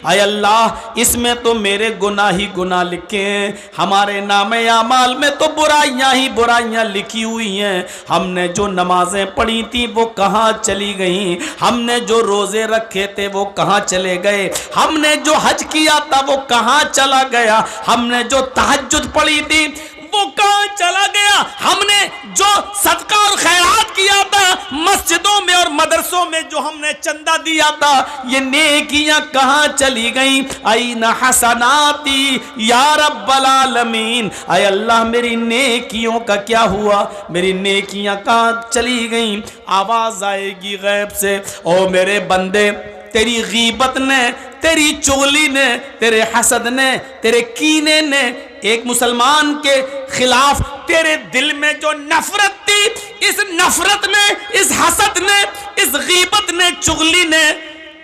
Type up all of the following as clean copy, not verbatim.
आय अल्लाह इसमें तो मेरे गुनाह ही गुनाह लिखे हैं, हमारे नामे आमाल में तो बुराइयां ही बुराइयां लिखी हुई हैं। हमने जो नमाजें पढ़ी थी वो कहाँ चली गई, हमने जो रोजे रखे थे वो कहाँ चले गए, हमने जो हज किया था वो कहाँ चला गया, हमने जो तहज्जुद पढ़ी थी वो कहाँ चला गया, हमने जो सदका और खैरात किया था मस्जिदों में और मदरसों में जो हमने चंदा दिया था ये नेकियां कहाँ चली गई। ऐना हसनाती या रब्बल आलमीन, ऐ अल्लाह मेरी नेकियों का क्या हुआ, मेरी नेकियां कहाँ चली गई। आवाज आएगी गैब से, ओ मेरे बंदे तेरी गीबत ने, तेरी चुगली ने, तेरे हसद ने, तेरे कीने ने, एक मुसलमान के खिलाफ तेरे दिल में जो नफरत थी, इस नफरत ने, इस हसद ने, इस गीबत ने, चुगली ने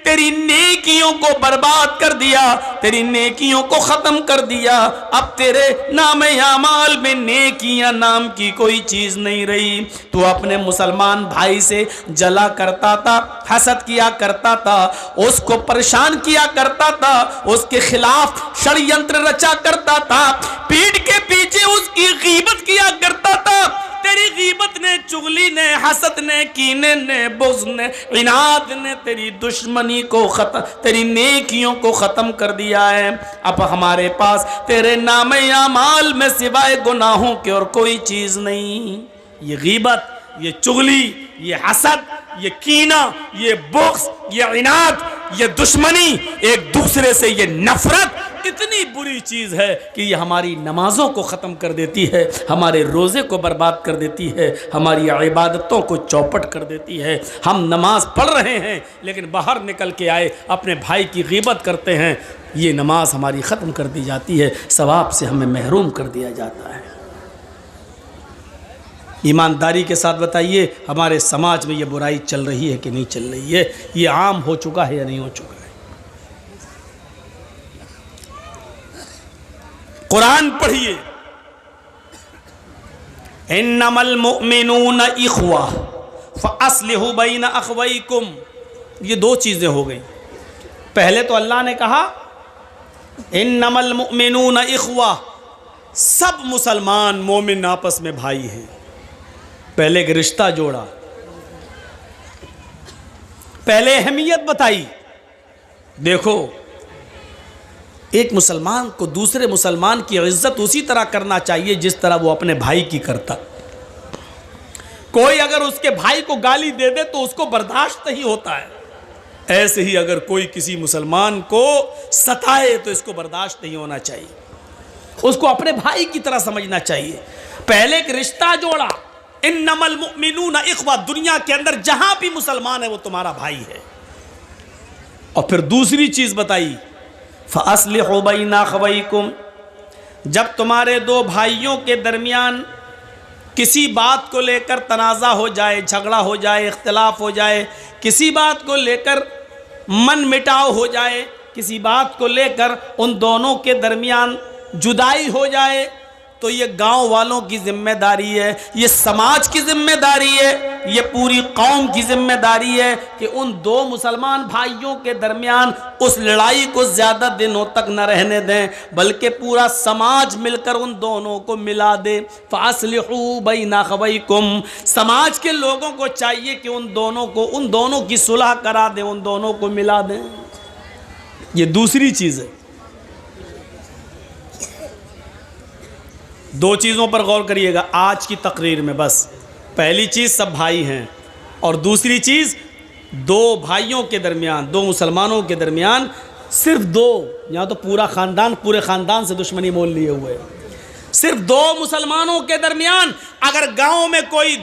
तेरी नेकियों को बर्बाद कर दिया, तेरी नेकियों को खत्म कर दिया। अब तेरे नामे आमाल में नेकियां नाम की कोई चीज नहीं रही। तू अपने मुसलमान भाई से जला करता था, हसद किया करता था, उसको परेशान किया करता था, उसके खिलाफ षड्यंत्र रचा करता था, पीठ के पीछे उसकी गीबत किया करता था। तेरी गीबत ने, चुगली ने, हसद ने, कीने ने, बुग़्ज़ ने, इनाद ने तेरी दुश्मनी को खत्म, तेरी नेकियों को खत्म कर दिया है। अब हमारे पास तेरे नामे आमाल में सिवाय गुनाहों के और कोई चीज नहीं। ये गीबत, ये चुगली, ये हसद, ये कीना, ये बुग़्ज़, ये इनाद, ये दुश्मनी, एक दूसरे से ये नफरत इतनी बुरी चीज़ है कि ये हमारी नमाज़ों को ख़त्म कर देती है, हमारे रोज़े को बर्बाद कर देती है, हमारी इबादतों को चौपट कर देती है। हम नमाज पढ़ रहे हैं लेकिन बाहर निकल के आए अपने भाई की गीबत करते हैं, ये नमाज हमारी ख़त्म कर दी जाती है, सवाब से हमें महरूम कर दिया जाता है। ईमानदारी के साथ बताइए हमारे समाज में ये बुराई चल रही है कि नहीं चल रही है, ये आम हो चुका है या नहीं हो चुका है। कुरान पढ़िए, इन्नमल मुअमिनून इख्वा फअस्लिहू बैन अखवैकुम। ये दो चीज़ें हो गई। पहले तो अल्लाह ने कहा इन्नमल मुअमिनून इख्वा, सब मुसलमान मोमिन आपस में भाई हैं। पहले एक रिश्ता जोड़ा, पहले अहमियत बताई। देखो एक मुसलमान को दूसरे मुसलमान की इज्जत उसी तरह करना चाहिए जिस तरह वो अपने भाई की करता। कोई अगर उसके भाई को गाली दे दे तो उसको बर्दाश्त नहीं होता है, ऐसे ही अगर कोई किसी मुसलमान को सताए तो इसको बर्दाश्त नहीं होना चाहिए, उसको अपने भाई की तरह समझना चाहिए। पहले एक रिश्ता जोड़ा, इन्नमल मुअमिनूना इख्वा, दुनिया के अंदर जहां भी मुसलमान है वो तुम्हारा भाई है। और फिर दूसरी चीज बताई फ़अस्लिहू बैन अखवैकुम, जब तुम्हारे दो भाइयों के दरमियान किसी बात को लेकर तनाज़ा हो जाए, झगड़ा हो जाए, इख्तिलाफ हो जाए, किसी बात को लेकर मन मिटाव हो जाए, किसी बात को लेकर उन दोनों के दरमियान जुदाई हो जाए, तो ये गांव वालों की जिम्मेदारी है, ये समाज की जिम्मेदारी है, ये पूरी कौम की जिम्मेदारी है कि उन दो मुसलमान भाइयों के दरमियान उस लड़ाई को ज़्यादा दिनों तक न रहने दें, बल्कि पूरा समाज मिलकर उन दोनों को मिला दे। फ़अस्लिहू बैन अखवैकुम, समाज के लोगों को चाहिए कि उन दोनों की सुलह करा दें, उन दोनों को मिला दें। ये दूसरी चीज़ है। दो चीज़ों पर गौर करिएगा आज की तकरीर में। बस पहली चीज़ सब भाई हैं, और दूसरी चीज़ दो भाइयों के दरमियान, दो मुसलमानों के दरमियान, सिर्फ दो, यहाँ तो पूरा ख़ानदान, पूरे ख़ानदान से दुश्मनी मोल लिए हुए है, सिर्फ दो मुसलमानों के दरमियान अगर गांव में कोई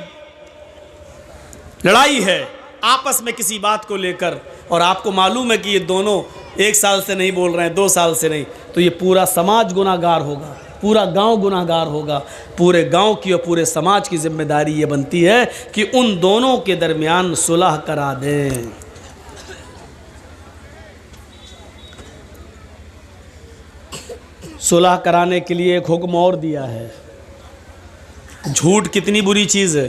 लड़ाई है आपस में किसी बात को लेकर, और आपको मालूम है कि ये दोनों 1 साल से नहीं बोल रहे हैं, 2 साल से नहीं, तो ये पूरा समाज गुनाहगार होगा, पूरा गांव गुनाहगार होगा। पूरे गांव की और पूरे समाज की जिम्मेदारी ये बनती है कि उन दोनों के दरमियान सुलह करा दें। सुलह कराने के लिए एक हुक्म और दिया है। झूठ कितनी बुरी चीज़ है।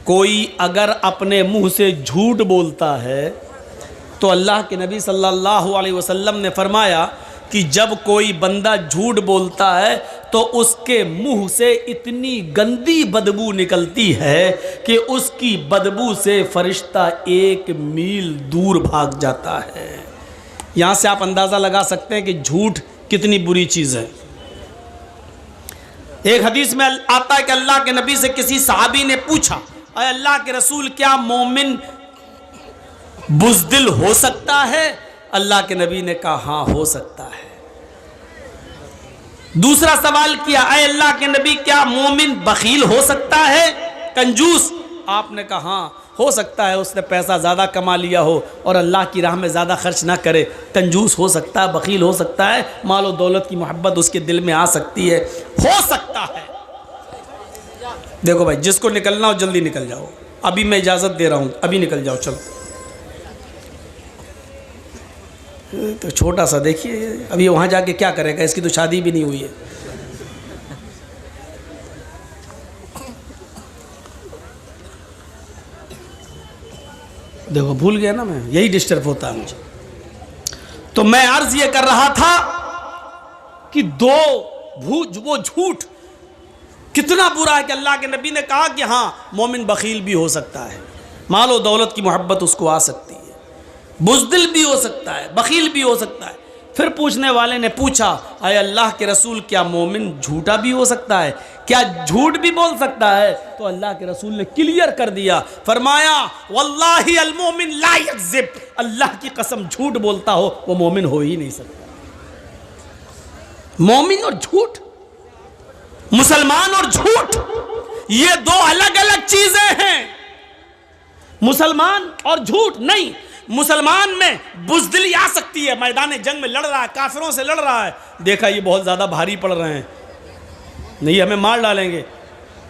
कोई अगर अपने मुंह से झूठ बोलता है तो अल्लाह के नबी सल्लल्लाहु अलैहि वसल्लम ने फरमाया कि जब कोई बंदा झूठ बोलता है तो उसके मुंह से इतनी गंदी बदबू निकलती है कि उसकी बदबू से फरिश्ता 1 मील दूर भाग जाता है। यहाँ से आप अंदाज़ा लगा सकते हैं कि झूठ कितनी बुरी चीज़ है। एक हदीस में आता है कि अल्लाह के नबी से किसी सहाबी ने पूछा, अरे अल्लाह के रसूल, क्या मोमिन बुज़दिल हो सकता है? अल्लाह के नबी ने कहा हाँ, हो सकता है। दूसरा सवाल किया, अरे अल्लाह के नबी, क्या मोमिन बखील हो सकता है, कंजूस? आपने कहा हाँ, हो सकता है उसने पैसा ज़्यादा कमा लिया हो और अल्लाह की राह में ज़्यादा खर्च ना करे, कंजूस हो सकता है, बखील हो सकता है, मालो दौलत की मोहब्बत उसके दिल में आ सकती है, हो सकता है। देखो भाई, जिसको निकलना हो जल्दी निकल जाओ, अभी मैं इजाज़त दे रहा हूँ, अभी निकल जाओ, चलो। तो छोटा सा देखिए, अभी वहाँ जाके क्या करेगा, इसकी तो शादी भी नहीं हुई है। देखो भूल गया ना मैं, यही डिस्टर्ब होता है मुझे। तो मैं अर्ज ये कर रहा था कि वो झूठ कितना बुरा है कि अल्लाह के नबी ने कहा कि हाँ, मोमिन बखील भी हो सकता है, मालो दौलत की मोहब्बत उसको आ सकती है, बुज़दिल भी हो सकता है, बखील भी हो सकता है। फिर पूछने वाले ने पूछा, अरे अल्लाह के रसूल, क्या मोमिन झूठा भी हो सकता है, क्या झूठ भी बोल सकता है? तो अल्लाह के रसूल ने क्लियर कर दिया, फरमाया वल्लाहि अल मोमिन ला यकज़िब, अल्लाह की कसम, झूठ बोलता हो वो मोमिन हो ही नहीं सकता। मोमिन और झूठ, मुसलमान और झूठ, ये 2 अलग अलग चीजें हैं। मुसलमान और झूठ नहीं, मुसलमान में बुज़दिली आ सकती है, मैदान जंग में लड़ रहा है, काफिरों से लड़ रहा है, देखा ये बहुत ज़्यादा भारी पड़ रहे हैं, नहीं हमें मार डालेंगे,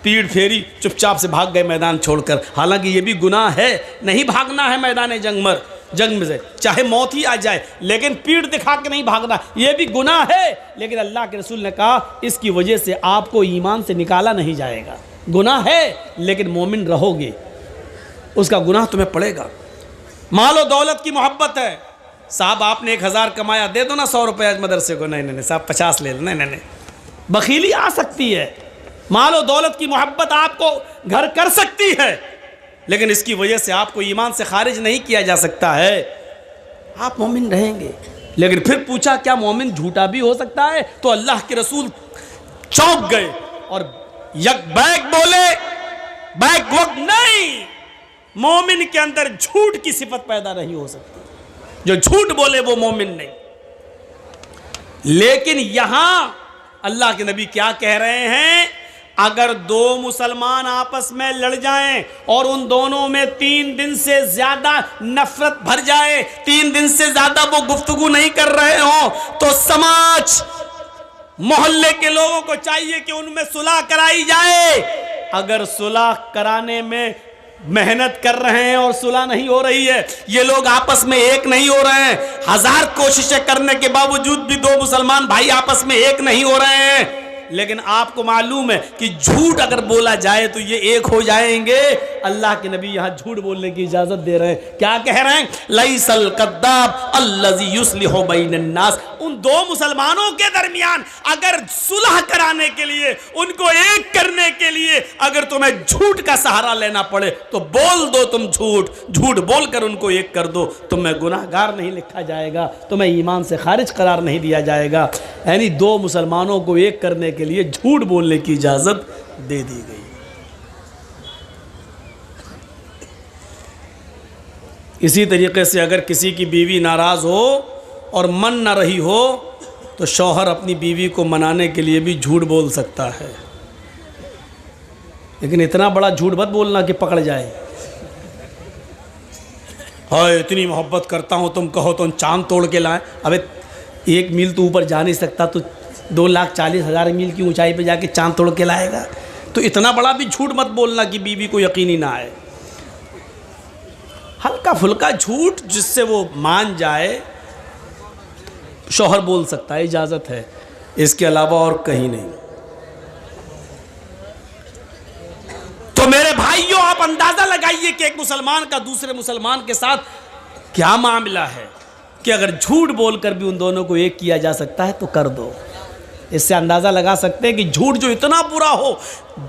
पीठ फेरी, चुपचाप से भाग गए मैदान छोड़कर। हालांकि ये भी गुनाह है, नहीं भागना है मैदान जंग में से, चाहे मौत ही आ जाए, लेकिन पीठ दिखा के नहीं भागना, ये भी गुनाह है। लेकिन अल्लाह के रसूल ने कहा इसकी वजह से आपको ईमान से निकाला नहीं जाएगा। गुनाह है लेकिन मोमिन रहोगे, उसका गुनाह तुम्हें पड़ेगा। मालो दौलत की मोहब्बत है, साहब आपने 1000 कमाया, दे दो ना 100 रुपये आज मदरसे को, नहीं साहब 50 ले लो, नहीं, बखीली आ सकती है। मालो दौलत की मोहब्बत आपको घर कर सकती है, लेकिन इसकी वजह से आपको ईमान से खारिज नहीं किया जा सकता है, आप मोमिन रहेंगे। लेकिन फिर पूछा क्या मोमिन झूठा भी हो सकता है? तो अल्लाह के रसूल चौंक गए और यक बैक बोले, बैक वक्त नहीं, मोमिन के अंदर झूठ की सिफत पैदा नहीं हो सकती, जो झूठ बोले वो मोमिन नहीं। लेकिन यहां अल्लाह के नबी क्या कह रहे हैं, अगर 2 मुसलमान आपस में लड़ जाएं और उन दोनों में 3 दिन से ज्यादा नफरत भर जाए, 3 दिन से ज्यादा वो गुफ्तगू नहीं कर रहे हो, तो समाज मोहल्ले के लोगों को चाहिए कि उनमें सुलह कराई जाए। अगर सुलह कराने में मेहनत कर रहे हैं और सुलह नहीं हो रही है, ये लोग आपस में एक नहीं हो रहे हैं, 1000 कोशिशें करने के बावजूद भी 2 मुसलमान भाई आपस में एक नहीं हो रहे हैं, लेकिन आपको मालूम है कि झूठ अगर बोला जाए तो ये एक हो जाएंगे। अल्लाह के नबी यहां झूठ बोलने की इजाजत दे रहे हैं। क्या कह रहे हैं? लैसल कद्दाब अल्लज़ी युस्लिहु बैनन नास। उन 2 मुसलमानों के दरमियान अगर सुलह कराने के लिए, उनको एक करने के लिए अगर तुम्हें झूठ का सहारा लेना पड़े तो बोल दो, तुम झूठ बोलकर उनको एक कर दो, तुम्हें गुनाहगार नहीं लिखा जाएगा, तुम्हें ईमान से खारिज करार नहीं दिया जाएगा। यानी 2 मुसलमानों को एक करने के लिए झूठ बोलने की इजाजत दे दी गई। इसी तरीके से अगर किसी की बीवी नाराज हो और मन ना रही हो तो शौहर अपनी बीवी को मनाने के लिए भी झूठ बोल सकता है, लेकिन इतना बड़ा झूठ मत बोलना कि पकड़ जाए। हाय इतनी मोहब्बत करता हूं, तुम कहो तो चांद तोड़ के लाए। अबे 1 मील तो ऊपर जा नहीं सकता, तो 2,40,000 मील की ऊंचाई पे जाके चांद तोड़ के लाएगा? तो इतना बड़ा भी झूठ मत बोलना कि बीवी को यकीन ही ना आए। हल्का फुल्का झूठ जिससे वो मान जाए, शौहर बोल सकता है, इजाजत है, इसके अलावा और कहीं नहीं। तो मेरे भाइयों, आप अंदाजा लगाइए कि एक मुसलमान का दूसरे मुसलमान के साथ क्या मामला है कि अगर झूठ बोलकर भी उन दोनों को एक किया जा सकता है तो कर दो। इससे अंदाज़ा लगा सकते हैं कि झूठ जो इतना बुरा हो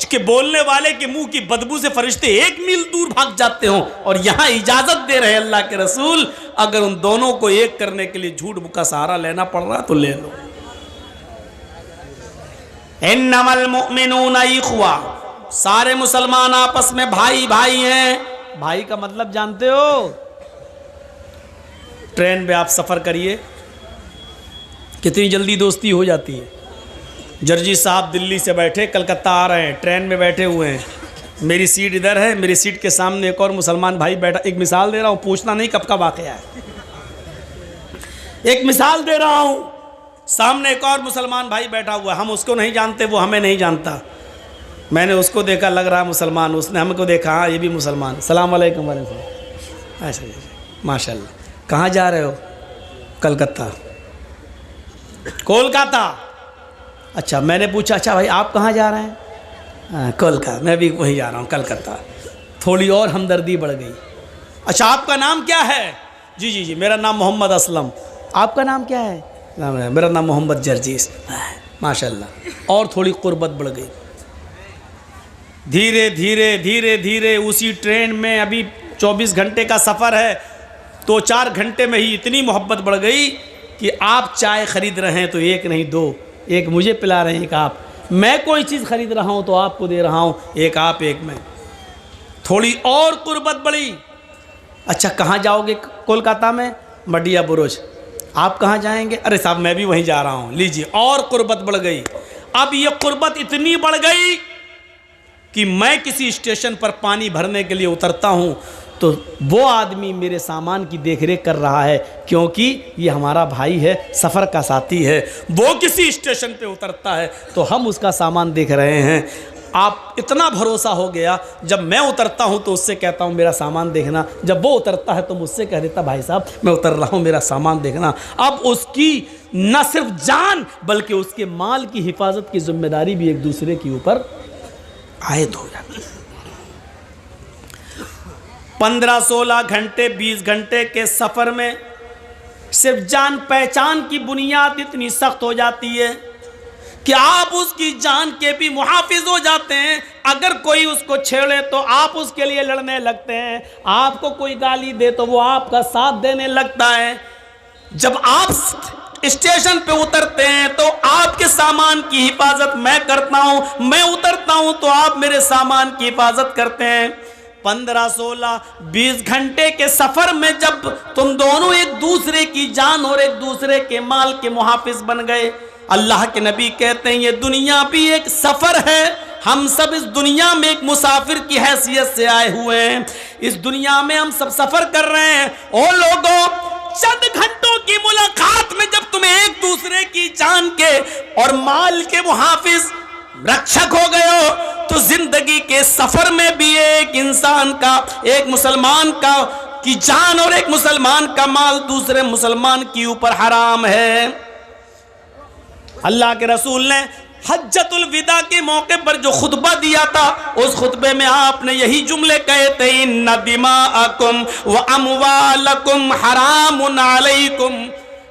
कि बोलने वाले के मुंह की बदबू से फरिश्ते 1 मील दूर भाग जाते हों, और यहाँ इजाज़त दे रहे हैं अल्लाह के रसूल, अगर उन दोनों को एक करने के लिए झूठ का सहारा लेना पड़ रहा तो ले लो। इन्नमल मुमिनूना इख्वा, सारे मुसलमान आपस में भाई भाई हैं। भाई का मतलब जानते हो? ट्रेन में आप सफ़र करिए, कितनी जल्दी दोस्ती हो जाती है। जर्जी साहब दिल्ली से बैठे कलकत्ता आ रहे हैं, ट्रेन में बैठे हुए हैं, मेरी सीट इधर है, मेरी सीट के सामने एक और मुसलमान भाई बैठा। एक मिसाल दे रहा हूँ, पूछना नहीं कब का वाक़या है, एक मिसाल दे रहा हूँ। सामने एक और मुसलमान भाई बैठा हुआ है, हम उसको नहीं जानते, वो हमें नहीं जानता। मैंने उसको देखा, लग रहा मुसलमान, उसने हमको देखा, हाँ ये भी मुसलमान। सलाम अलैकुम वालेकुम। अच्छा माशाल्लाह। कहाँ जा रहे हो? कलकत्ता। कोलकाता। अच्छा, मैंने पूछा अच्छा भाई आप कहाँ जा रहे हैं? कोलकाता। मैं भी वहीं जा रहा हूँ, कलकत्ता। थोड़ी और हमदर्दी बढ़ गई। अच्छा आपका नाम क्या है? जी जी जी मेरा नाम मोहम्मद असलम। आपका नाम क्या है? मेरा नाम मोहम्मद जर्जीस। माशाल्लाह। और थोड़ी कुर्बत बढ़ गई। धीरे धीरे धीरे धीरे उसी ट्रेन में, अभी 24 घंटे का सफ़र है, 2-4 घंटे में ही इतनी मोहब्बत बढ़ गई कि आप चाय ख़रीद रहे हैं तो एक नहीं दो, एक मुझे पिला रहे हैं, एक आप। मैं कोई चीज़ ख़रीद रहा हूँ तो आपको दे रहा हूँ, एक आप एक मैं। थोड़ी और कुर्बत बढ़ी। अच्छा कहाँ जाओगे? कोलकाता में मडिया बुरुज। आप कहाँ जाएंगे? अरे साहब मैं भी वहीं जा रहा हूँ। लीजिए, और कुर्बत बढ़ गई। अब ये कुर्बत इतनी बढ़ गई कि मैं किसी स्टेशन पर पानी भरने के लिए उतरता हूँ तो वो आदमी मेरे सामान की देखरेख कर रहा है, क्योंकि ये हमारा भाई है, सफ़र का साथी है। वो किसी स्टेशन पे उतरता है तो हम उसका सामान देख रहे हैं। आप इतना भरोसा हो गया, जब मैं उतरता हूँ तो उससे कहता हूँ मेरा सामान देखना, जब वो उतरता है तो मुझसे कह देता भाई साहब मैं उतर रहा हूँ, मेरा सामान देखना। अब उसकी न सिर्फ जान बल्कि उसके माल की हिफाजत की जिम्मेदारी भी एक दूसरे के ऊपर आयद हो जाती है। 15-16 घंटे 20 घंटे के सफ़र में सिर्फ जान पहचान की बुनियाद इतनी सख्त हो जाती है कि आप उसकी जान के भी मुहाफिज हो जाते हैं। अगर कोई उसको छेड़े तो आप उसके लिए लड़ने लगते हैं, आपको कोई गाली दे तो वो आपका साथ देने लगता है। जब आप स्टेशन पे उतरते हैं तो आपके सामान की हिफाजत मैं करता हूं, मैं उतरता हूं तो आप मेरे सामान की हिफाजत करते हैं। 15-16-20 घंटे के सफर में जब तुम दोनों एक दूसरे की जान और एक दूसरे के माल के मुहाफिज बन गए, अल्लाह के नबी कहते हैं ये दुनिया भी एक सफर है, हम सब इस दुनिया में एक मुसाफिर की हैसियत से आए हुए हैं। इस दुनिया में हम सब सफर कर रहे हैं। ओ लोगों, चंद घंटों की मुलाकात में जब तुम एक दूसरे की जान के और माल के मुहाफिज रक्षक हो गए हो तो जिंदगी के सफर में भी एक इंसान का, एक मुसलमान का की जान और एक मुसलमान का माल दूसरे मुसलमान के ऊपर हराम है। अल्लाह के रसूल ने हज्जतुल विदा के मौके पर जो खुतबा दिया था, उस खुतबे में आपने यही जुमले कहे थे, इन्ना दिमाअकुम व अमवालकुम हरामुन अलैकुम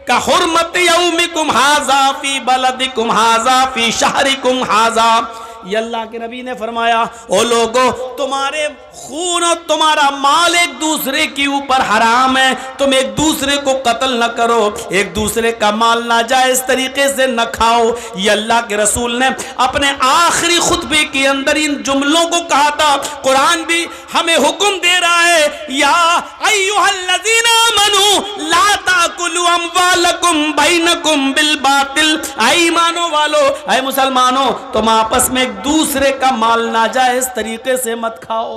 का हुर्मत यौमिकुम हाजा फी बलदिकुम हाजा फी शहरिकुम हाजा। ये अल्लाह के नबी ने फरमाया, ओ लोगो, तुम्हारे खून और तुम्हारा माल एक दूसरे के ऊपर हराम है, तुम एक दूसरे को कत्ल न करो, एक दूसरे का माल नाजायज तरीके से न खाओ। ये अल्लाह के रसूल ने अपने आखिरी खुतबे के अंदर इन जुमलों को कहा था। कुरान भी हमें हुक्म दे रहा है, या अय्युहल्लज़ीना आमनू ला ताकुलू अमवालकुम बैनकुम बिल बातिल। ऐ ईमानो वालो, ऐ मुसलमानों, तुम आपस में दूसरे का माल नाजायज तरीके से मत खाओ।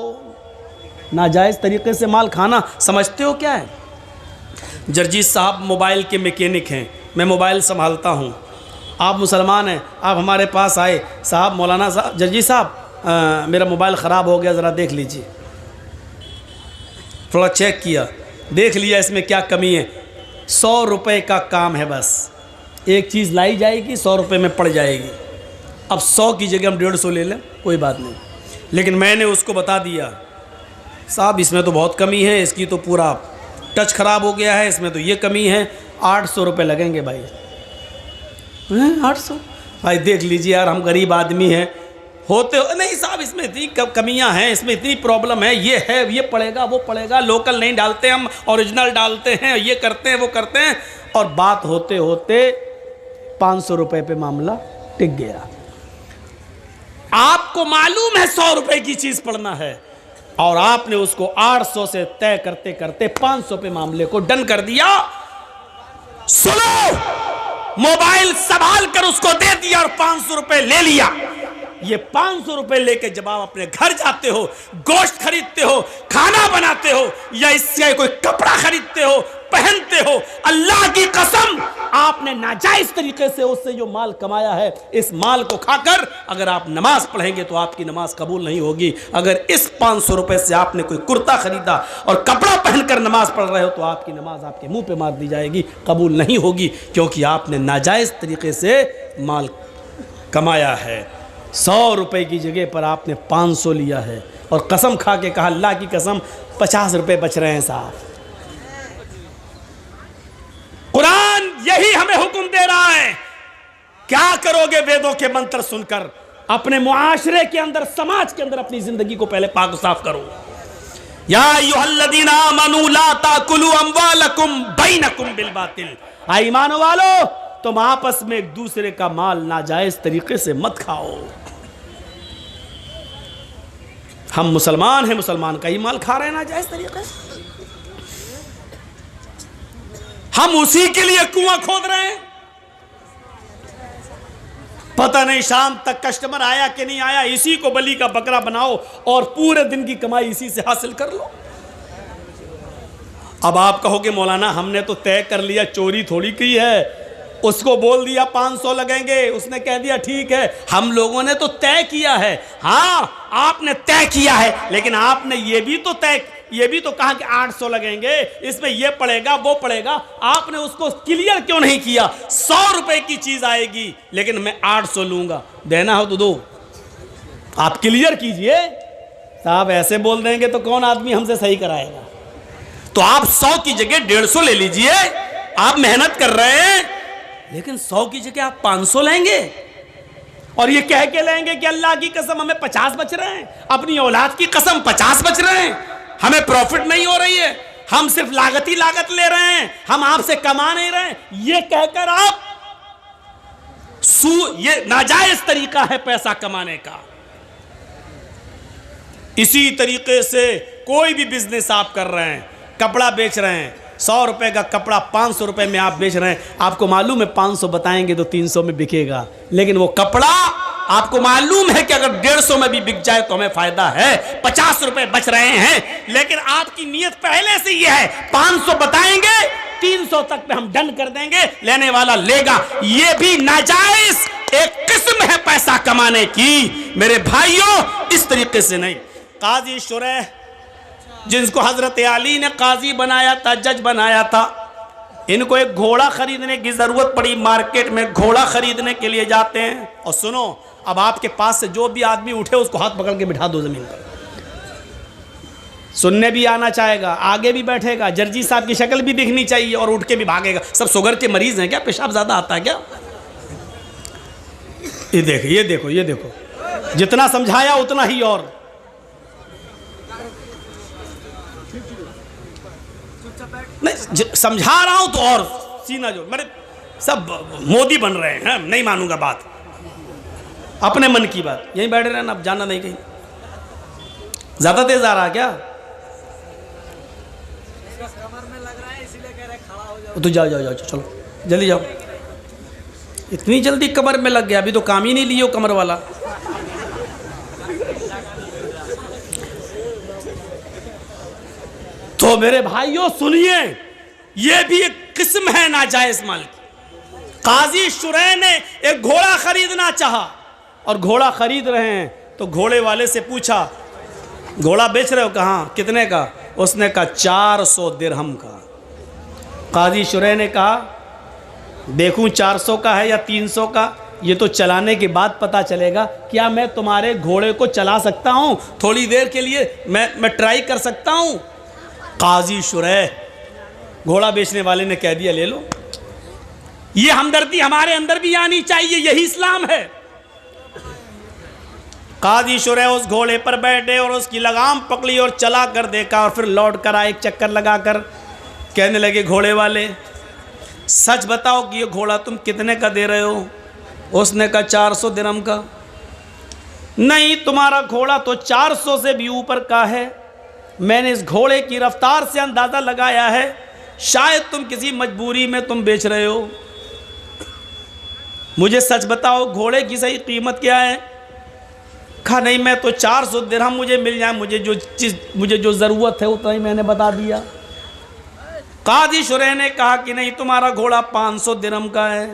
नाजायज तरीके से माल खाना समझते हो क्या है? जर्जीत साहब मोबाइल के मैकेनिक हैं, मैं मोबाइल संभालता हूँ, आप मुसलमान हैं, आप हमारे पास आए, साहब मौलाना साहब, जर्जीत साहब मेरा मोबाइल ख़राब हो गया, ज़रा देख लीजिए। थोड़ा चेक किया, देख लिया इसमें क्या कमी है। 100 रुपये का काम है, बस एक चीज़ लाई जाएगी, 100 रुपये में पड़ जाएगी। अब 100 की जगह हम 150 ले लें, कोई बात नहीं, लेकिन मैंने उसको बता दिया, साहब इसमें तो बहुत कमी है, इसकी तो पूरा टच खराब हो गया है, इसमें तो ये कमी है, 800 रुपये लगेंगे भाई। 800 भाई देख लीजिए यार, हम गरीब आदमी हैं, होते हो नहीं साहब, इसमें इतनी कमियां हैं, इसमें इतनी प्रॉब्लम है, ये पड़ेगा वो पड़ेगा, लोकल नहीं डालते हम, ओरिजिनल डालते हैं, ये करते हैं वो करते हैं, और बात होते होते 500 रुपये पे मामला टिक गया। आपको मालूम है 100 रुपए की चीज पड़ना है, और आपने उसको 800 से तय करते करते 500 पे मामले को डन कर दिया। सुनो, मोबाइल संभाल कर उसको दे दिया और 500 रुपए ले लिया। ये 500 रुपए लेके जब आप अपने घर जाते हो, गोश्त खरीदते हो, खाना बनाते हो, या इससे कोई कपड़ा खरीदते हो, पहनते हो, अल्लाह की कसम आपने नाजायज तरीके से उससे जो माल कमाया है, इस माल को खाकर अगर आप नमाज पढ़ेंगे तो आपकी नमाज कबूल नहीं होगी। अगर इस 500 रुपए से आपने कोई कुर्ता खरीदा और कपड़ा पहनकर नमाज पढ़ रहे हो तो आपकी नमाज आपके मुंह पे मार दी जाएगी, कबूल नहीं होगी, क्योंकि आपने नाजायज तरीके से माल कमाया है। 100 रुपए की जगह पर आपने 500 लिया है, और कसम खा के कहा, अल्लाह की कसम 50 रुपए बच रहे हैं साहब। कुरान यही हमें हुक्म दे रहा है। क्या करोगे वेदों के मंत्र सुनकर? अपने मुआशरे के अंदर, समाज के अंदर अपनी जिंदगी को पहले पाक साफ करो। या अय्युहल्लज़ीना आमनू ला ताकुलू अम्वालकुम बैनकुम बिल बातिल। ईमान वालो, तुम आपस में एक दूसरे का माल नाजायज तरीके से मत खाओ। हम मुसलमान हैं, मुसलमान का ही माल खा रहे हैं नाजायज तरीके से। हम उसी के लिए कुआं खोद रहे हैं। पता नहीं शाम तक कस्टमर आया कि नहीं आया, इसी को बलि का बकरा बनाओ और पूरे दिन की कमाई इसी से हासिल कर लो। अब आप कहोगे मौलाना हमने तो तय कर लिया, चोरी थोड़ी की है, उसको बोल दिया 500 लगेंगे, उसने कह दिया ठीक है। हम लोगों ने तो तय किया है। हाँ, आपने तय किया है, लेकिन आपने ये भी तो कहा कि 800 लगेंगे, इसमें ये पड़ेगा वो पड़ेगा। आपने उसको क्लियर क्यों नहीं किया? 100 रुपए की चीज आएगी, लेकिन मैं 800 लूंगा, देना हो तो दो। आप क्लियर कीजिए साहब, ऐसे बोल देंगे तो कौन आदमी हमसे सही कराएगा? तो आप 100 की जगह 150 ले लीजिए। आप मेहनत कर रहे हैं, लेकिन 100 की जगह आप 500 लेंगे, और ये कह के लेंगे कि अल्लाह की कसम हमें 50 बच रहे हैं, अपनी औलाद की कसम 50 बच रहे हैं, हमें प्रॉफिट नहीं हो रही है, हम सिर्फ लागत ही लागत ले रहे हैं, हम आपसे कमा नहीं रहे हैं। ये कहकर आप ये नाजायज तरीका है पैसा कमाने का। इसी तरीके से कोई भी बिजनेस आप कर रहे हैं, कपड़ा बेच रहे हैं, 100 रुपए का कपड़ा 500 रुपए में आप बेच रहे हैं, आपको मालूम है 500 बताएंगे तो 300 में बिकेगा, लेकिन वो कपड़ा आपको मालूम है कि अगर 150 में भी बिक जाए तो हमें फायदा है, 50 रुपए बच रहे हैं, लेकिन आपकी नीयत पहले से ये है 500 बताएंगे, 300 तक पे हम डन कर देंगे, लेने वाला लेगा। ये भी नाजायज एक किस्म है पैसा कमाने की मेरे भाइयों, इस तरीके से नहीं। काजी शुरैह, जिनको हजरत अली ने काजी बनाया था, जज बनाया था, इनको एक घोड़ा खरीदने की जरूरत पड़ी। मार्केट में घोड़ा खरीदने के लिए जाते हैं, और सुनो, अब आपके पास से जो भी आदमी उठे उसको हाथ पकड़ के बिठा दो जमीन पर। सुनने भी आना चाहेगा, आगे भी बैठेगा, जर्जी साहब की शक्ल भी दिखनी चाहिए, और उठ के भी भागेगा। सब शुगर के मरीज हैं क्या? पेशाब ज्यादा आता है क्या? ये देखो ये देखो ये देखो, जितना समझाया उतना ही और। नहीं समझा रहा हूं तो और सीना जो मेरे सब मोदी बन रहे हैं। नहीं मानूंगा बात, अपने मन की बात। यहीं बैठे रहना, अब जाना नहीं कहीं। ज्यादा तेज आ रहा क्या? तो जाओ जाओ जाओ, चलो जल्दी जाओ। इतनी जल्दी कमर में लग गया? अभी तो काम ही नहीं लियो कमर वाला। तो मेरे भाइयों सुनिए, यह भी एक किस्म है नाजायज माल की। काजी शुरैह ने एक घोड़ा खरीदना चाहा, और घोड़ा खरीद रहे हैं तो घोड़े वाले से पूछा, घोड़ा बेच रहे हो? कहाँ, कितने का? उसने कहा 400 दिरहम का। काजी शुरैह ने कहा, देखूं 400 का है या 300 का? ये तो चलाने के बाद पता चलेगा। क्या मैं तुम्हारे घोड़े को चला सकता हूं? थोड़ी देर के लिए मैं ट्राई कर सकता हूं? काजी शुरैह घोड़ा बेचने वाले ने कह दिया ले लो। ये हमदर्दी हमारे अंदर भी आनी चाहिए, यही इस्लाम है। काजी शुरैह उस घोड़े पर बैठे और उसकी लगाम पकड़ी और चला कर देखा और फिर लौट कर आए, एक चक्कर लगाकर कहने लगे घोड़े वाले, सच बताओ कि ये घोड़ा तुम कितने का दे रहे हो? उसने कहा 400 दिरहम का। नहीं, तुम्हारा घोड़ा तो 400 से भी ऊपर का है। मैंने इस घोड़े की रफ्तार से अंदाज़ा लगाया है, शायद तुम किसी मजबूरी में तुम बेच रहे हो। मुझे सच बताओ घोड़े की सही कीमत क्या है? कहा नहीं, मैं तो 400 दिरहम मुझे मिल जाए, मुझे जो ज़रूरत है उतना ही मैंने बता दिया। काजी शुरैह ने कहा कि नहीं, तुम्हारा घोड़ा 500 दिरहम का है।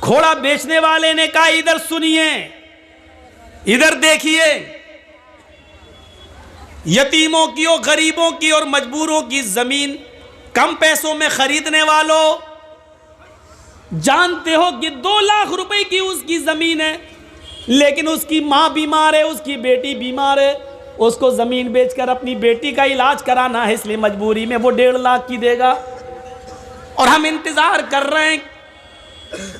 घोड़ा बेचने वाले ने कहा इधर सुनिए, इधर देखिए, यतीमों की और गरीबों की और मजबूरों की जमीन कम पैसों में खरीदने वालों, जानते हो कि 2 लाख रुपए की उसकी जमीन है, लेकिन उसकी मां बीमार है, उसकी बेटी बीमार है, उसको जमीन बेचकर अपनी बेटी का इलाज कराना है, इसलिए मजबूरी में वो 1.5 लाख की देगा। और हम इंतजार कर रहे हैं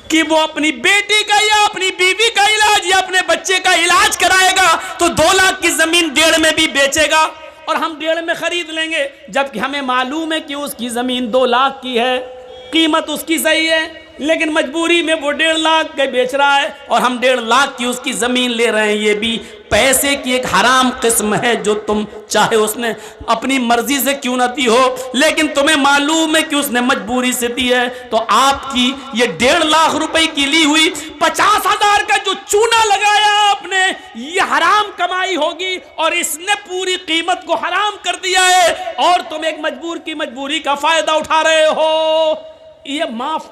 कि वो अपनी बेटी का या अपनी बीवी का इलाज या अपने बच्चे का इलाज कराएगा तो 2 लाख की जमीन 1.5 में भी बेचेगा और हम 1.5 में खरीद लेंगे, जबकि हमें मालूम है कि उसकी जमीन 2 लाख की है, कीमत उसकी सही है, लेकिन मजबूरी में वो 1.5 लाख के बेच रहा है और हम 1.5 लाख की उसकी जमीन ले रहे हैं। ये भी पैसे की एक हराम किस्म है जो तुम चाहे उसने अपनी मर्जी से क्यों न दी हो, लेकिन तुम्हें मालूम है कि उसने मजबूरी से दी है। तो आपकी ये 1.5 लाख रुपए की ली हुई 50,000 का जो चूना लगाया आपने, ये हराम कमाई होगी और इसने पूरी कीमत को हराम कर दिया है और तुम एक मजबूर की मजबूरी का फायदा उठा रहे हो। ये माफ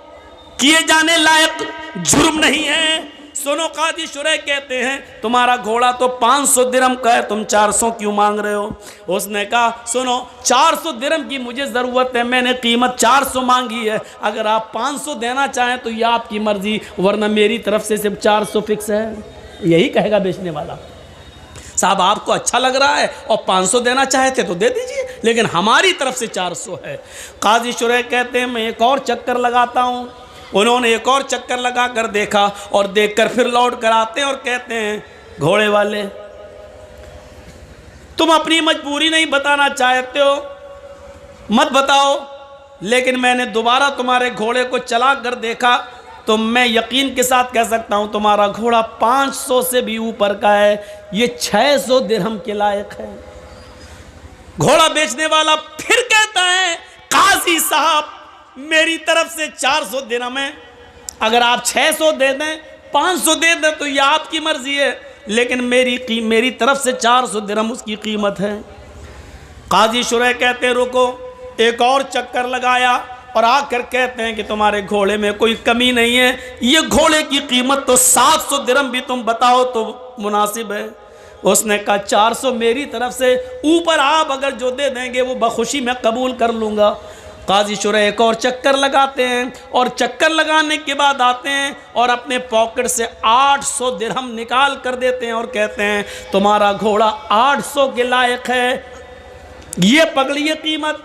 किए जाने लायक जुर्म नहीं है। सुनो, काजी शुरैह कहते हैं तुम्हारा घोड़ा तो 500 दिरहम का है, तुम 400 क्यों मांग रहे हो? उसने कहा सुनो, 400 दिरहम की मुझे ज़रूरत है, मैंने कीमत 400 मांगी है, अगर आप 500 देना चाहें तो यह आपकी मर्जी, वरना मेरी तरफ से सिर्फ 400 फिक्स है। यही कहेगा बेचने वाला। साहब आपको अच्छा लग रहा है और 500 देना चाहते तो दे दीजिए, लेकिन हमारी तरफ से 400 है। काजी शुरैह कहते हैं मैं एक और चक्कर लगाता हूँ। उन्होंने एक और चक्कर लगा कर देखा और देखकर फिर लौट कर आते हैं और कहते हैं घोड़े वाले, तुम अपनी मजबूरी नहीं बताना चाहते हो, मत बताओ, लेकिन मैंने दोबारा तुम्हारे घोड़े को चला कर देखा तो मैं यकीन के साथ कह सकता हूं तुम्हारा घोड़ा 500 से भी ऊपर का है, ये 600 दिरहम के लायक है। घोड़ा बेचने वाला फिर कहता है काजी साहब मेरी तरफ से 400 दिरहम है, अगर आप 600 दे दें 500 दे दें तो यह आपकी मर्जी है, लेकिन मेरी तरफ से 400 दिरहम उसकी कीमत है। काजी शुरैह कहते रुको, एक और चक्कर लगाया और आकर कहते हैं कि तुम्हारे घोड़े में कोई कमी नहीं है, ये घोड़े की कीमत तो 700 दिरहम भी तुम बताओ तो मुनासिब है। उसने कहा 400 मेरी तरफ से, ऊपर आप अगर जो दे देंगे वो बखुशी मैं कबूल कर लूँगा। काजी शुरैह एक और चक्कर लगाते हैं और चक्कर लगाने के बाद आते हैं और अपने पॉकेट से 800 दिरहम निकाल कर देते हैं और कहते हैं तुम्हारा घोड़ा 800 के लायक है, ये पकड़िए कीमत।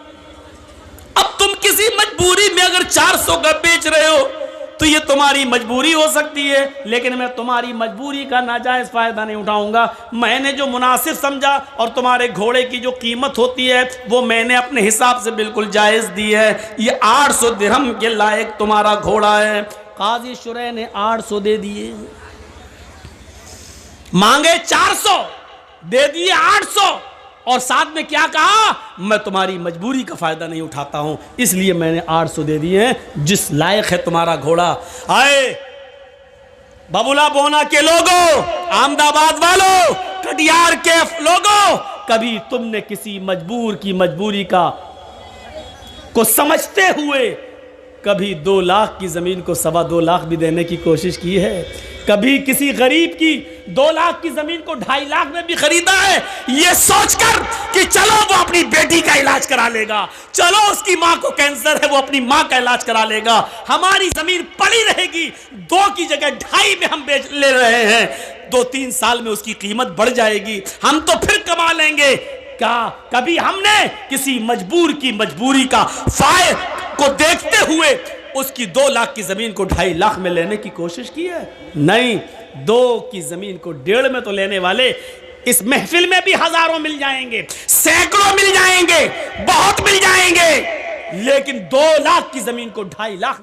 अब तुम किसी मजबूरी में अगर 400 का बेच रहे हो तो ये तुम्हारी मजबूरी हो सकती है, लेकिन मैं तुम्हारी मजबूरी का नाजायज़ फ़ायदा नहीं उठाऊंगा। मैंने जो मुनासिब समझा और तुम्हारे घोड़े की जो कीमत होती है वो मैंने अपने हिसाब से बिल्कुल जायज़ दी है, ये 800 दिरहम के लायक तुम्हारा घोड़ा है। काजी शुरैह ने 800 दे दिए, मांगे 400 दे दिए 800 और साथ में क्या कहा, मैं तुम्हारी मजबूरी का फ़ायदा नहीं उठाता हूं, इसलिए मैंने 800 दे दिए हैं, जिस लायक है तुम्हारा घोड़ा। आए बबुला बोना के लोगों, अहमदाबाद वालों, कटियार के लोगों, कभी तुमने किसी मजबूर की मजबूरी को समझते हुए कभी 2 लाख की ज़मीन को 2.25 लाख भी देने की कोशिश की है? कभी किसी गरीब की 2 लाख की ज़मीन को 2.5 लाख में भी खरीदा है, ये सोचकर कि चलो वो अपनी बेटी का इलाज करा लेगा, चलो उसकी माँ को कैंसर है वो अपनी माँ का इलाज करा लेगा, हमारी ज़मीन पड़ी रहेगी, 2 की जगह 2.5 में हम बेच ले रहे हैं, 2-3 साल में उसकी कीमत बढ़ जाएगी, हम तो फिर कमा लेंगे। क्या कभी हमने किसी मजबूर की मजबूरी का फायदा को देखते हुए उसकी 2 लाख की जमीन को 2.5 लाख में लेने की कोशिश की है? नहीं, 2 की जमीन को 1.5 में तो लेने वाले इस महफिल में भी हजारों मिल जाएंगे, सैकड़ों मिल जाएंगे, बहुत मिल जाएंगे, लेकिन 2 लाख की जमीन को 2.5 लाख